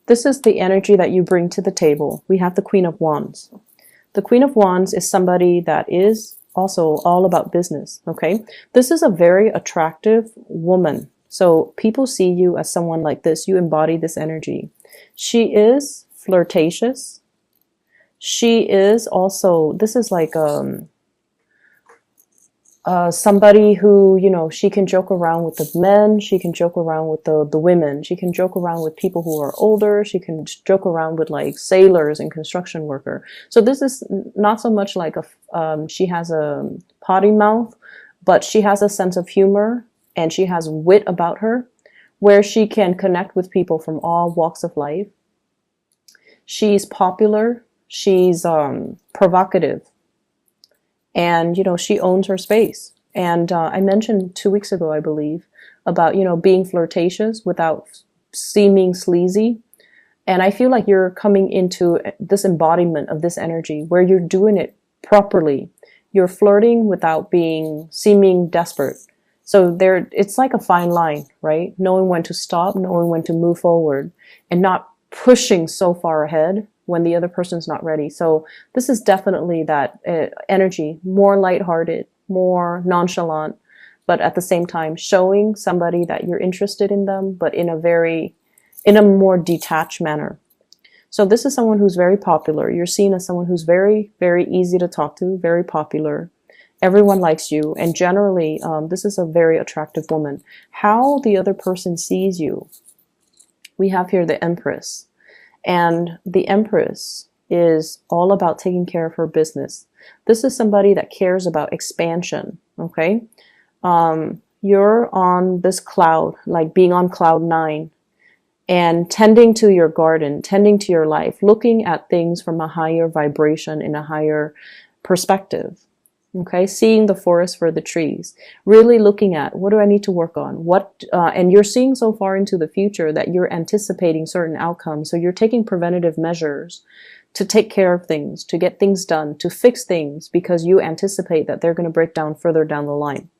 This is the energy that you bring to the table. We have the Queen of Wands. The Queen of Wands is somebody that is also all about business, okay? This is a very attractive woman. So people see you as someone like this. You embody this energy. She is flirtatious. She is also, this is like somebody who, you know, she can joke around with the men, she can joke around with the women, she can joke around with people who are older, she can joke around with like sailors and construction worker. So this is not so much like she has a potty mouth, but she has a sense of humor and she has wit about her where she can connect with people from all walks of life. She's popular, she's provocative. And, you know, she owns her space. And I mentioned 2 weeks ago, I believe, about, you know, being flirtatious without seeming sleazy. And I feel like you're coming into this embodiment of this energy where you're doing it properly. You're flirting without seeming desperate. So it's like a fine line, right? Knowing when to stop, knowing when to move forward, and not pushing so far ahead when the other person's not ready. So this is definitely that energy, more lighthearted, more nonchalant, but at the same time showing somebody that you're interested in them, but in a more detached manner. So this is someone who's very popular. You're seen as someone who's very, very easy to talk to, very popular. Everyone likes you. And generally, this is a very attractive woman. How the other person sees you. We have here the Empress. And the Empress is all about taking care of her business. This is somebody that cares about expansion, okay? You're on this cloud, like being on cloud 9, and tending to your garden, tending to your life, looking at things from a higher vibration in a higher perspective. Okay, seeing the forest for the trees, really looking at what do I need to work on? And you're seeing so far into the future that you're anticipating certain outcomes. So you're taking preventative measures to take care of things, to get things done, to fix things because you anticipate that they're going to break down further down the line.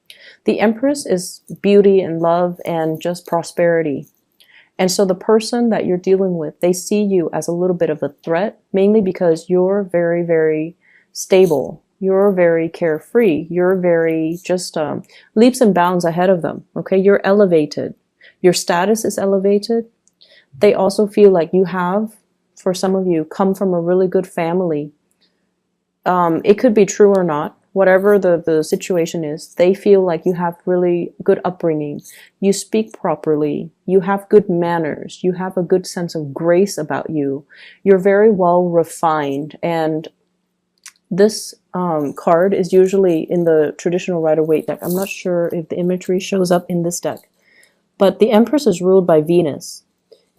The Empress is beauty and love and just prosperity. And so the person that you're dealing with, they see you as a little bit of a threat, mainly because you're very, very stable. You're very carefree. You're very just leaps and bounds ahead of them. Okay, you're elevated. Your status is elevated. They also feel like you have, for some of you, come from a really good family. It could be true or not. Whatever the situation is, they feel like you have really good upbringing. You speak properly. You have good manners. You have a good sense of grace about you. You're very well refined. And this card is usually in the traditional Rider-Waite deck. I'm not sure if the imagery shows up in this deck. But the Empress is ruled by Venus.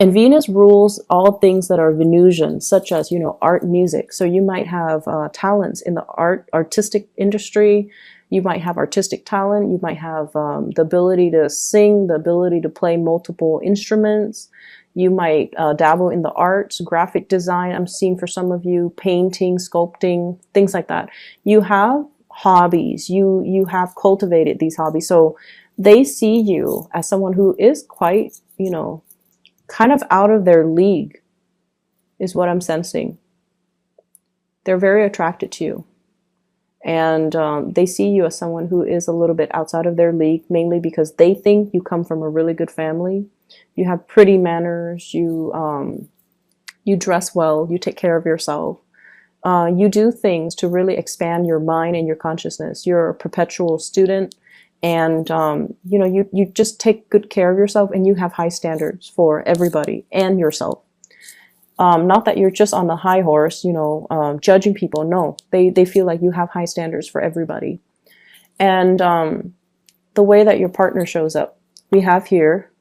And Venus rules all things that are Venusian, such as, you know, art, music. So you might have talents in the artistic industry. You might have artistic talent. You might have the ability to sing, the ability to play multiple instruments. You might dabble in the arts, graphic design. I'm seeing for some of you painting, sculpting, things like that. You have hobbies. You have cultivated these hobbies. So they see you as someone who is quite, you know, kind of out of their league is what I'm sensing. They're very attracted to you. And they see you as someone who is a little bit outside of their league, mainly because they think you come from a really good family. You have pretty manners. You dress well. You take care of yourself. You do things to really expand your mind and your consciousness. You're a perpetual student. And, you know, you just take good care of yourself and you have high standards for everybody and yourself. Not that you're just on the high horse, you know, judging people. No, they feel like you have high standards for everybody. And the way that your partner shows up, we have here,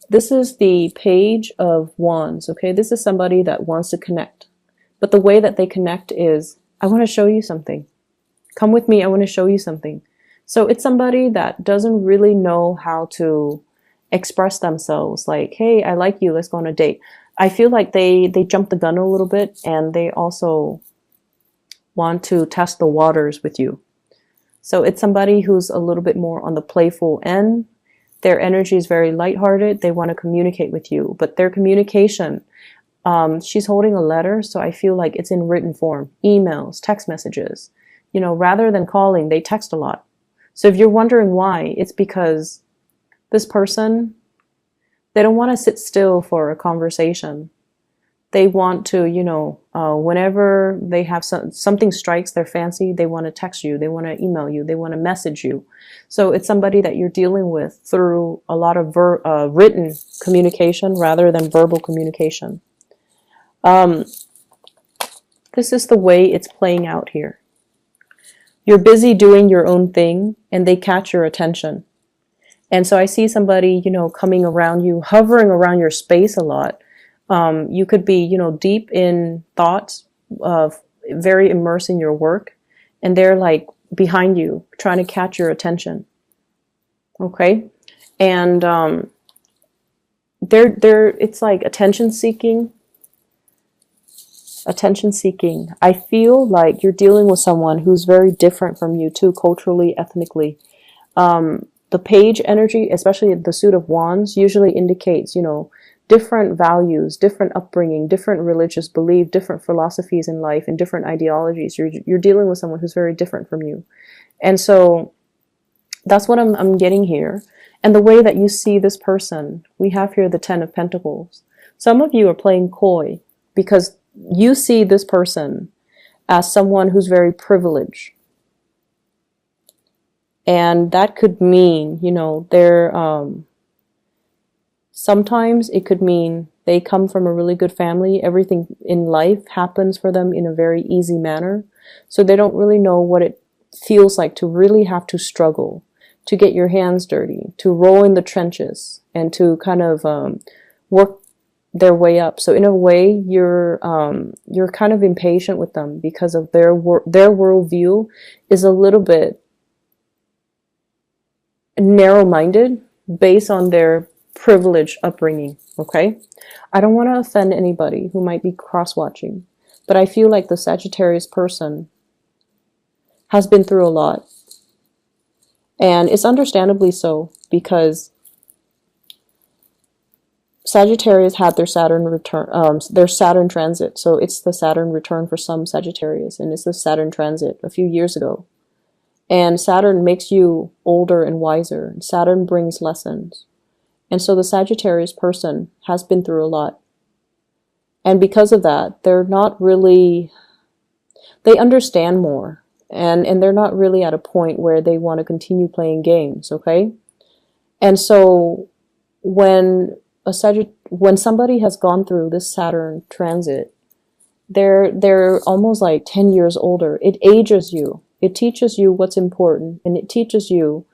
this is the Page of Wands, okay? This is somebody that wants to connect. But the way that they connect is, I want to show you something. Come with me, I want to show you something. So it's somebody that doesn't really know how to express themselves, like, hey, I like you, let's go on a date. I feel like they jump the gun a little bit, and they also want to test the waters with you. So it's somebody who's a little bit more on the playful end. Their energy is very lighthearted. They want to communicate with you, but their communication, she's holding a letter, so I feel like it's in written form, emails, text messages. You know, rather than calling, they text a lot. So if you're wondering why, it's because this person, they don't want to sit still for a conversation. They want to, you know, whenever they have something strikes their fancy, they want to text you, they want to email you, they want to message you. So it's somebody that you're dealing with through a lot of written communication rather than verbal communication. This is the way it's playing out here. You're busy doing your own thing and they catch your attention. And so I see somebody, you know, coming around you, hovering around your space a lot. You could be, you know, deep in thoughts, very immersed in your work, and they're like behind you, trying to catch your attention. Okay, and it's like attention seeking. Attention seeking. I feel like you're dealing with someone who's very different from you too, culturally, ethnically. The page energy, especially the suit of wands, usually indicates, you know, different values, different upbringing, different religious belief, different philosophies in life, and different ideologies. You're dealing with someone who's very different from you. And so that's what I'm getting here. And the way that you see this person, we have here the Ten of Pentacles. Some of you are playing coy because you see this person as someone who's very privileged. And that could mean, you know, they're, sometimes it could mean they come from a really good family. Everything in life happens for them in a very easy manner. So they don't really know what it feels like to really have to struggle, to get your hands dirty, to roll in the trenches, and to kind of work their way up. So in a way, you're kind of impatient with them because of their worldview is a little bit narrow-minded based on their privileged upbringing. Okay, I don't want to offend anybody who might be cross-watching, but I feel like the Sagittarius person has been through a lot, and it's understandably so, because Sagittarius had their Saturn return, their Saturn transit. So it's the Saturn return for some Sagittarius, and it's the Saturn transit a few years ago. And Saturn makes you older and wiser. Saturn brings lessons. And so the Sagittarius person has been through a lot. And because of that, they're not really, they understand more. And they're not really at a point where they want to continue playing games, okay? And so when somebody has gone through this Saturn transit, they're almost like 10 years older. It ages you. It teaches you what's important, and it teaches you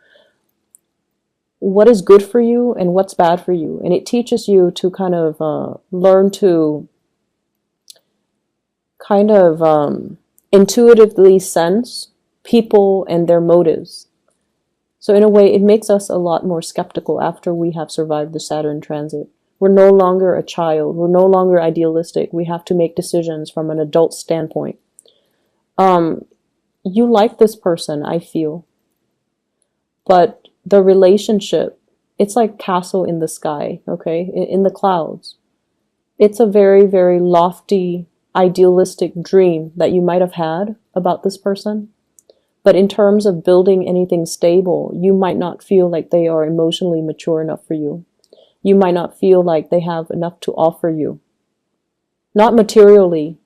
what is good for you and what's bad for you. And it teaches you to kind of learn to kind of intuitively sense people and their motives. So in a way, it makes us a lot more skeptical after we have survived the Saturn transit. We're no longer a child. We're no longer idealistic. We have to make decisions from an adult standpoint. You like this person, I feel. But the relationship, it's like castle in the sky, okay? In the clouds. It's a very, very lofty, idealistic dream that you might have had about this person. But in terms of building anything stable, you might not feel like they are emotionally mature enough for you. You might not feel like they have enough to offer you. Not materially,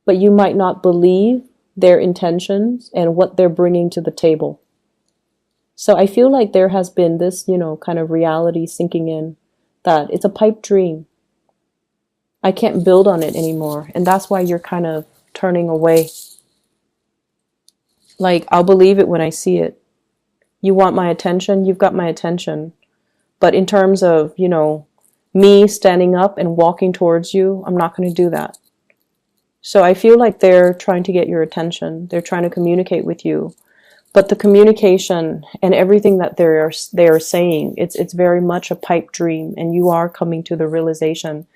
but you might not believe their intentions and what they're bringing to the table. So I feel like there has been this, you know, kind of reality sinking in that it's a pipe dream. I can't build on it anymore. And that's why you're kind of turning away. Like, I'll believe it when I see it. You want my attention? You've got my attention. But in terms of, you know, me standing up and walking towards you, I'm not going to do that. So I feel like they're trying to get your attention. They're trying to communicate with you. But the communication and everything that they are saying, it's very much a pipe dream. And you are coming to the realization.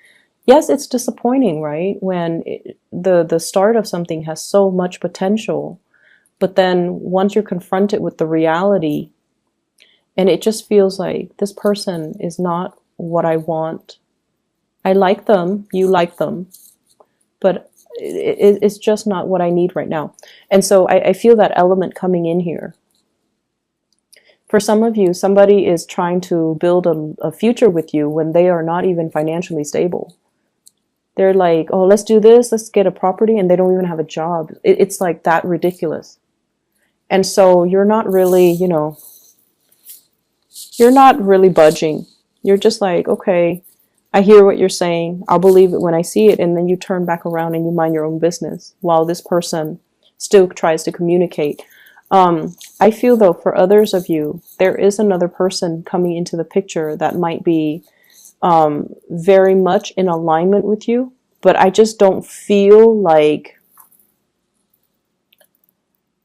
Yes, it's disappointing, right? When the start of something has so much potential. But then once you're confronted with the reality, And it just feels like this person is not what I want. I like them, you like them, but it's just not what I need right now. And so I feel that element coming in here. For some of you, somebody is trying to build a future with you when they are not even financially stable. They're like, oh, let's do this, let's get a property, and they don't even have a job. It's like that ridiculous. And so you're not really, you're not really budging. You're just like, okay, I hear what you're saying. I'll believe it when I see it. And then you turn back around and you mind your own business while this person still tries to communicate. I feel though, for others of you, there is another person coming into the picture that might be very much in alignment with you, but I just don't feel like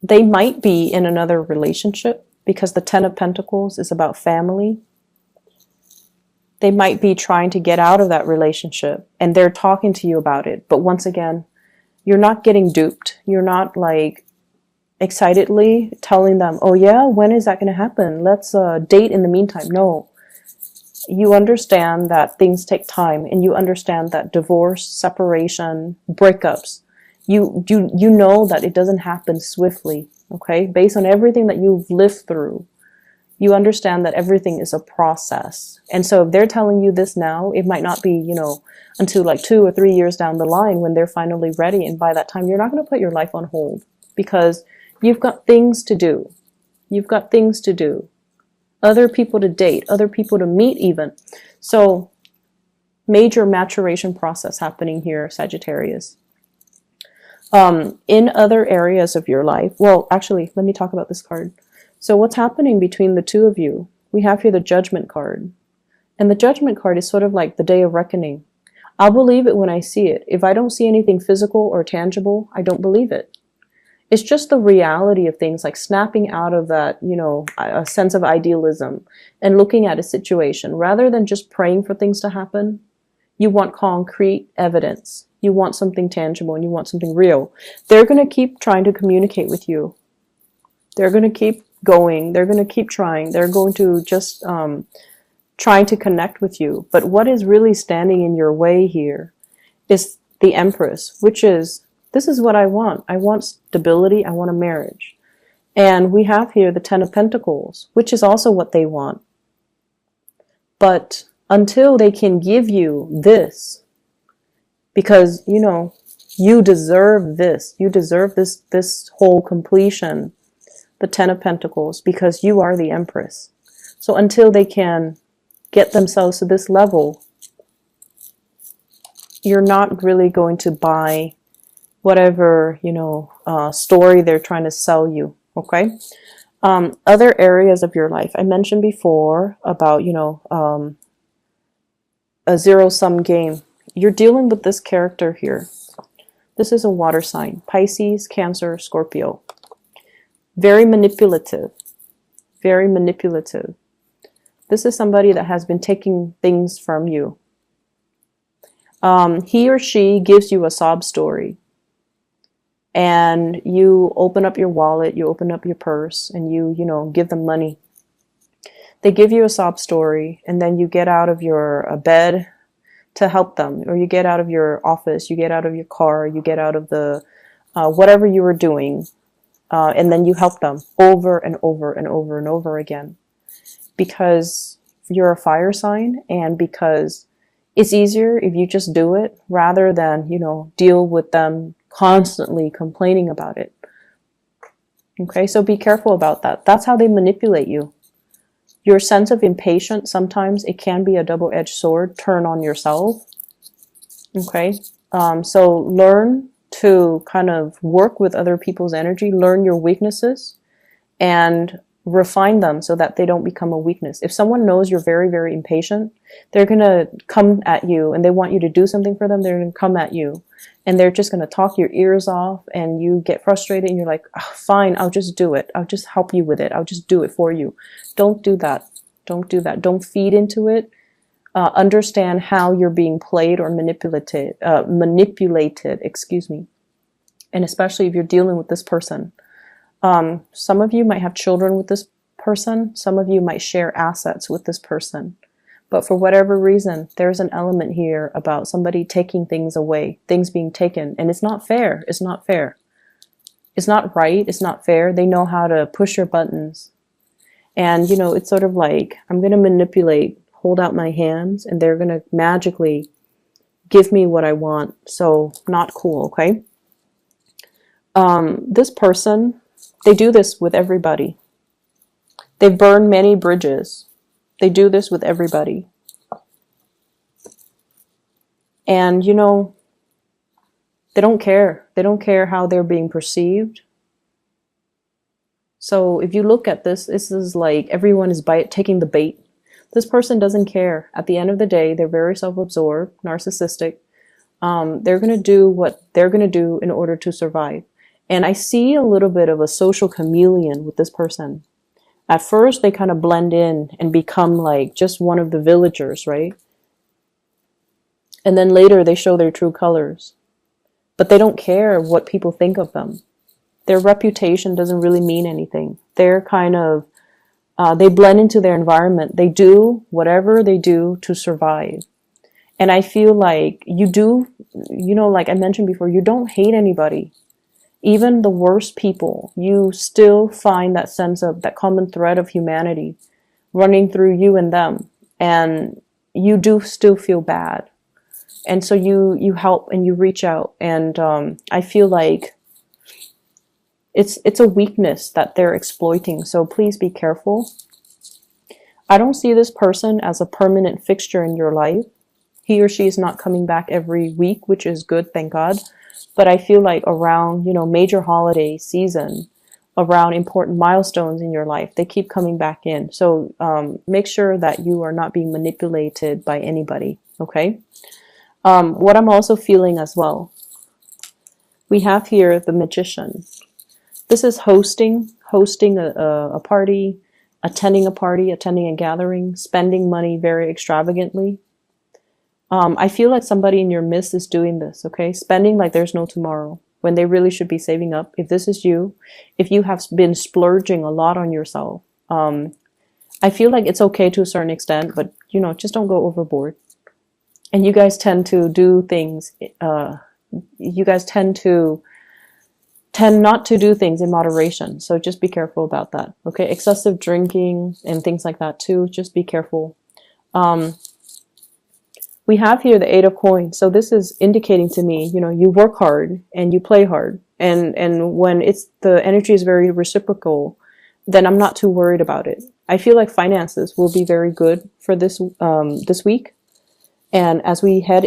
they might be in another relationship, because the Ten of Pentacles is about family. They might be trying to get out of that relationship and they're talking to you about it. But once again, you're not getting duped. You're not like excitedly telling them, oh yeah, when is that going to happen? Let's date in the meantime. No. You understand that things take time, and you understand that divorce, separation, breakups, you know that it doesn't happen swiftly, okay? Based on everything that you've lived through, you understand that everything is a process. And so if they're telling you this now, it might not be, until like 2 or 3 years down the line when they're finally ready. And by that time, you're not going to put your life on hold, because you've got things to do. You've got things to do. Other people to date, other people to meet even. So major maturation process happening here, Sagittarius. In other areas of your life, well, actually, let me talk about this card. So what's happening between the two of you? We have here the Judgment card. And the Judgment card is sort of like the day of reckoning. I'll believe it when I see it. If I don't see anything physical or tangible, I don't believe it. It's just the reality of things, like snapping out of that, a sense of idealism and looking at a situation rather than just praying for things to happen. You want concrete evidence. You want something tangible, and you want something real. They're going to keep trying to communicate with you. They're going to keep going. They're going to keep trying. They're going to just trying to connect with you. But what is really standing in your way here is the Empress, which is, this is what I want. I want stability. I want a marriage. And we have here the Ten of Pentacles, which is also what they want. But until they can give you this, because, you deserve this. You deserve this whole completion, the Ten of Pentacles, because you are the Empress. So until they can get themselves to this level, you're not really going to buy whatever, story they're trying to sell you, okay? Other areas of your life. I mentioned before about, a zero-sum game. You're dealing with this character here. This is a water sign. Pisces, Cancer, Scorpio. Very manipulative. Very manipulative. This is somebody that has been taking things from you. He or she gives you a sob story. And you open up your wallet, you open up your purse, and you give them money. They give you a sob story, and then you get out of your bed to help them, or you get out of your office, you get out of your car, you get out of the whatever you were doing, and then you help them over and over and over and over again, because you're a fire sign, and because it's easier if you just do it rather than deal with them constantly complaining about it. Okay, so be careful about that. That's how they manipulate you. Your sense of impatience, sometimes it can be a double-edged sword. Turn on yourself. Okay, so learn to kind of work with other people's energy. Learn your weaknesses and refine them so that they don't become a weakness. If someone knows you're very, very impatient, they're going to come at you and they want you to do something for them. They're going to come at you and they're just going to talk your ears off, and you get frustrated and you're like, oh, fine, I'll just do it. I'll just help you with it. I'll just do it for you. Don't do that. Don't do that. Don't feed into it. Understand how you're being played or manipulated, excuse me. And especially if you're dealing with this person. Some of you might have children with this person, some of you might share assets with this person. But for whatever reason, there's an element here about somebody taking things away, things being taken. And it's not fair. It's not fair. It's not right. It's not fair. They know how to push your buttons. And, you know, it's sort of like, I'm going to manipulate, hold out my hands, and they're going to magically give me what I want. So not cool, okay? This person, they do this with everybody. They've burned many bridges. They do this with everybody. And, you know, they don't care. They don't care how they're being perceived. So if you look at this, this is like everyone is taking the bait. This person doesn't care. At the end of the day, they're very self-absorbed, narcissistic. They're going to do what they're going to do in order to survive. And I see a little bit of a social chameleon with this person. At first, they kind of blend in and become like just one of the villagers, right? And then later, they show their true colors. But they don't care what people think of them. Their reputation doesn't really mean anything. They're kind of, they blend into their environment. They do whatever they do to survive. And I feel like you do, you know, like I mentioned before, you don't hate anybody. Even the worst people, you still find that sense of that common thread of humanity running through you and them. And you do still feel bad. And so you help and you reach out. And I feel like it's a weakness that they're exploiting. So please be careful. I don't see this person as a permanent fixture in your life. He or she is not coming back every week, which is good, thank God. But I feel like around, you know, major holiday season, around important milestones in your life, they keep coming back in. So make sure that you are not being manipulated by anybody, okay? What I'm also feeling as well, we have here the Magician. This is hosting a party, attending a gathering, spending money very extravagantly. I feel like somebody in your midst is doing this, okay? Spending like there's no tomorrow when they really should be saving up. If this is you, if you have been splurging a lot on yourself, I feel like it's okay to a certain extent, but, you know, just don't go overboard. And you guys tend to do things, you guys tend not to do things in moderation. So just be careful about that, okay? Excessive drinking and things like that too. Just be careful. We have here the Eight of Coins. So this is indicating to me, you know, you work hard and you play hard. And when the energy is very reciprocal, then I'm not too worried about it. I feel like finances will be very good for this week. And as we head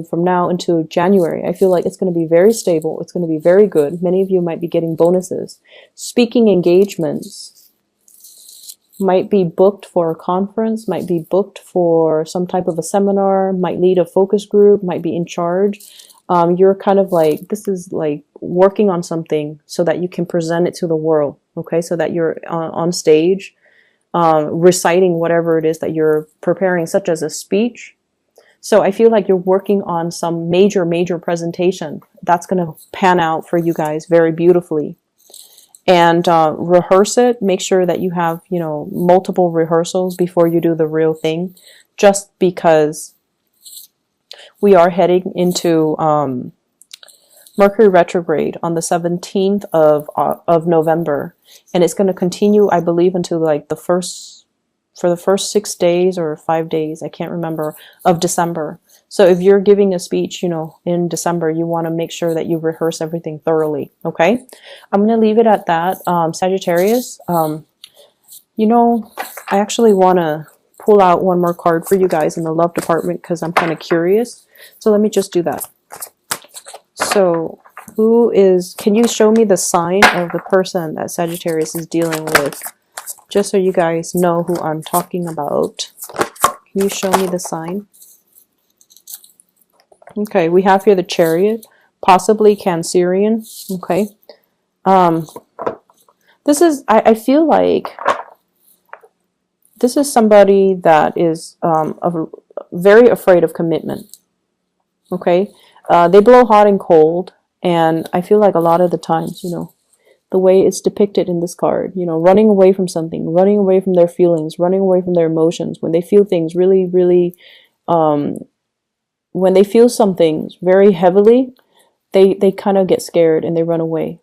from now into January, I feel like it's going to be very stable. It's going to be very good. Many of you might be getting bonuses. Speaking engagements might be booked for a conference, might be booked for some type of a seminar, might lead a focus group, might be in charge. You're kind of like, this is like working on something so that you can present it to the world, okay? So that you're on stage, reciting whatever it is that you're preparing, such as a speech. So I feel like you're working on some major presentation that's going to pan out for you guys very beautifully. And rehearse it. Make sure that you have, you know, multiple rehearsals before you do the real thing, just because we are heading into Mercury retrograde on the 17th of November, and it's going to continue, I believe, until like the first 6 days or 5 days, I can't remember, of December. So if you're giving a speech, you know, in December, you want to make sure that you rehearse everything thoroughly, okay? I'm going to leave it at that. Sagittarius, you know, I actually want to pull out one more card for you guys in the love department because I'm kind of curious. So let me just do that. So can you show me the sign of the person that Sagittarius is dealing with? Just so you guys know who I'm talking about. Can you show me the sign? Okay, we have here the Chariot, possibly Cancerian. Okay. This is, I feel like this is somebody that is very afraid of commitment. Okay. They blow hot and cold, and I feel like a lot of the times, you know, the way it's depicted in this card, you know, running away from something, running away from their feelings, running away from their emotions. When they feel things really, really, when they feel some things very heavily, they kind of get scared and they run away.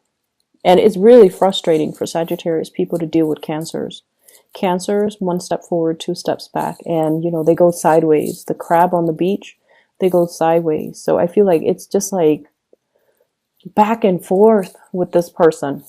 And it's really frustrating for Sagittarius people to deal with Cancers. Cancers, one step forward, two steps back, and you know, they go sideways. The crab on the beach, they go sideways. So I feel like it's just like back and forth with this person.